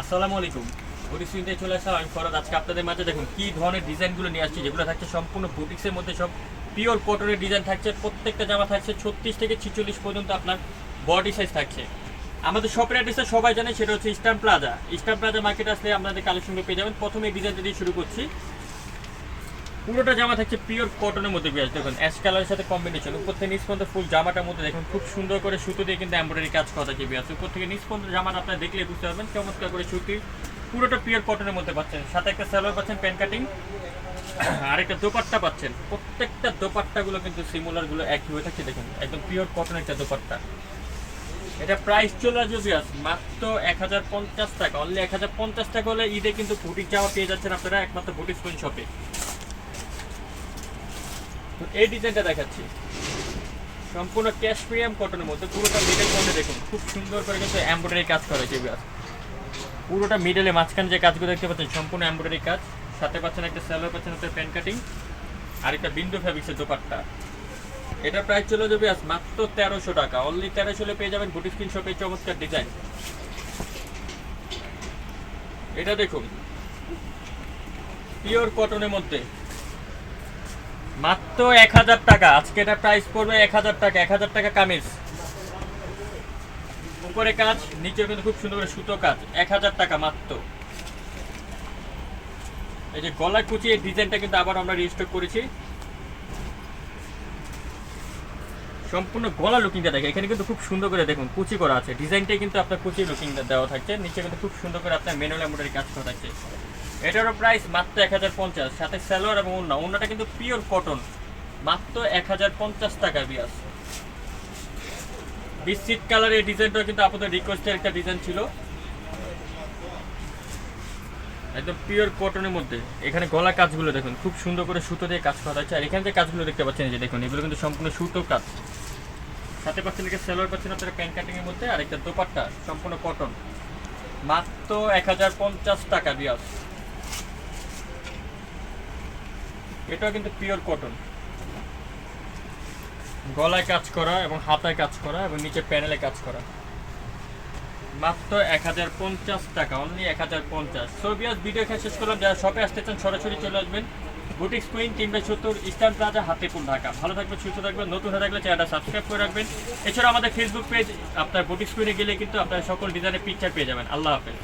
আসসালামু আলাইকুম। বুটিক্সে চলে আসলাম আমি ফরহাদ। আজকে আপনাদের মাঝে দেখুন কি ধরনের ডিজাইনগুলো নিয়ে আসছি, যেগুলো থাকছে সম্পূর্ণ বুটিক্সের মধ্যে। সব পিওর কটনের ডিজাইন থাকছে। প্রত্যেকটা জামা থাকছে 36 থেকে 46 পর্যন্ত আপনার বডি সাইজ থাকছে। আমাদের শপের অ্যাড্রেসটা সবাই জানে, সেটা হচ্ছে eastern plaza. Eastern plaza market আসলে আপনাদের কালেকশনগুলো পেয়ে যাবেন। প্রথমে এই ডিজাইনটা দিয়ে শুরু করছি। পুরোটা জামা থাকছে পিওর কটনের মধ্যে। বিয়াস দেখুন অ্যাশ কালারের সাথে কম্বিনেশন। উপর থেকে নিচ পর্যন্ত ফুল জামাটার মধ্যে দেখুন খুব সুন্দর করে সুতো দিয়ে কিন্তু এমব্রয়ডারি কাজ করা থাকে। বিয়াস উপর থেকে নিচ পর্যন্ত জামাটা আপনারা দেখলে বুঝতে পারবেন চমৎকার করে সুতি। পুরোটা পিওর কটনের মধ্যে পাচ্ছেন। সাথে একটা সালোয়ার পাচ্ছেন প্যান্ট কাটিং, আর একটা দোপাট্টা পাচ্ছেন। প্রত্যেকটা দোপাট্টাগুলো কিন্তু সিমিলারগুলো একই হয়ে থাকছে। দেখুন একদম পিওর কটনের একটা দোপাট্টা। এটা প্রাইস চলে আসবে বিয়াস মাত্র 1050 টাকা। অনলি 1050 টাকা হলে ঈদে কিন্তু বুটিক জামা পেয়ে যাচ্ছেন আপনারা একমাত্র বুটিক স্পেন শপে। তো এই ডিজাইনটা দেখাচ্ছি সম্পূর্ণ ক্যাশ প্রিমিয়াম কটনের মধ্যে। পুরোটা মিডল মধ্যে দেখুন খুব সুন্দর করে কিন্তু এমব্রয়ডারি কাজ করা হয়েছে বিয়াস। পুরোটা মিডলে মাঝখানে যে কাজগুলো দেখতে পাচ্ছেন সম্পূর্ণ এমব্রয়ডারি কাজ। সাথে পাচ্ছেন একটা সালোয়ার, পাচ্ছেন একটা প্যান্ট কাটিং, আর একটা বিন্দু ফ্যাব্রিক্সের দোপাট্টা। এটা প্রাইস চলে যাবে আজ মাত্র 1300 টাকা। অনলি 1300 হলে পেয়ে যাবেন বুটিক স্কিন শপে চমৎকার ডিজাইন। এটা দেখুন পিওর কটনের মধ্যে মাত্র 1000 টাকা। আজকে এটা প্রাইস পড়বে 1000 টাকা। 1000 টাকা কামিজ, উপরে কাজ, নিচে কিন্তু খুব সুন্দর করে সুতো কাজ। 1000 টাকা মাত্র। এই যে গলায় কুচি, এই ডিজাইনটা কিন্তু আবার আমরা রিস্টক করেছি। সম্পূর্ণ গলা লুকিংটা দেখে এখানে কিন্তু খুব সুন্দর করে দেখুন কুচি করা আছে। ডিজাইনটাই কিন্তু আপনার কুচি লুকিংটা দেওয়া থাকছে। নিচে কিন্তু খুব সুন্দর করে আপনার ম্যানুয়াল এমব্রয়ডারি কাজ করা থাকছে। এটারও প্রাইস মাত্র 1050। সাথে সালোয়ার এবং ওড়নাটা কিন্তু পিওর কটন, মাত্র 1050 টাকা বিয়াস। বিস্কিট কালারের ডিজাইনটা কিন্তু আপনাদের রিকোয়েস্টের একটা ডিজাইন ছিল, একদম পিওর কটনের মধ্যে। এখানে গলা কাজগুলো দেখুন খুব সুন্দর করে সুতো দিয়ে কাজ করা হচ্ছে। আর এখানে যে কাজগুলো দেখতে পাচ্ছেন যে দেখুন এগুলো কিন্তু সম্পূর্ণ সুতো কাজ। সাথে পাচ্ছেন একটা সালোয়ার, পাচ্ছেন আপনারা প্যান্ট কাটিং এর মধ্যে, আর একটা দোপাট্টা সম্পূর্ণ কটন, মাত্র 1050 টাকা বিয়াস। এটাও কিন্তু পিওর কটন, গলায় কাজ করা এবং হাতায় কাজ করা এবং নিচে প্যানেলে কাজ করা, মাত্র 1050 টাকা। অনলি 1050। সো বিয়াস ভিডিও এখানে শেষ করলাম। যারা শপে আসতে চান সরাসরি চলে আসবেন boutiques queen 3/70 eastern plaza, Hatipur, Dhaka. ভালো থাকবেন, সুস্থ থাকবেন। নতুন হয়ে থাকলে চ্যানেলটা সাবস্ক্রাইব করে রাখবেন। এছাড়া আমাদের ফেসবুক পেজ আপনার বুটিক্স কুইনে গেলে কিন্তু আপনার সকল ডিজাইনের পিকচার পেয়ে যাবেন। আল্লাহ হাফেজ।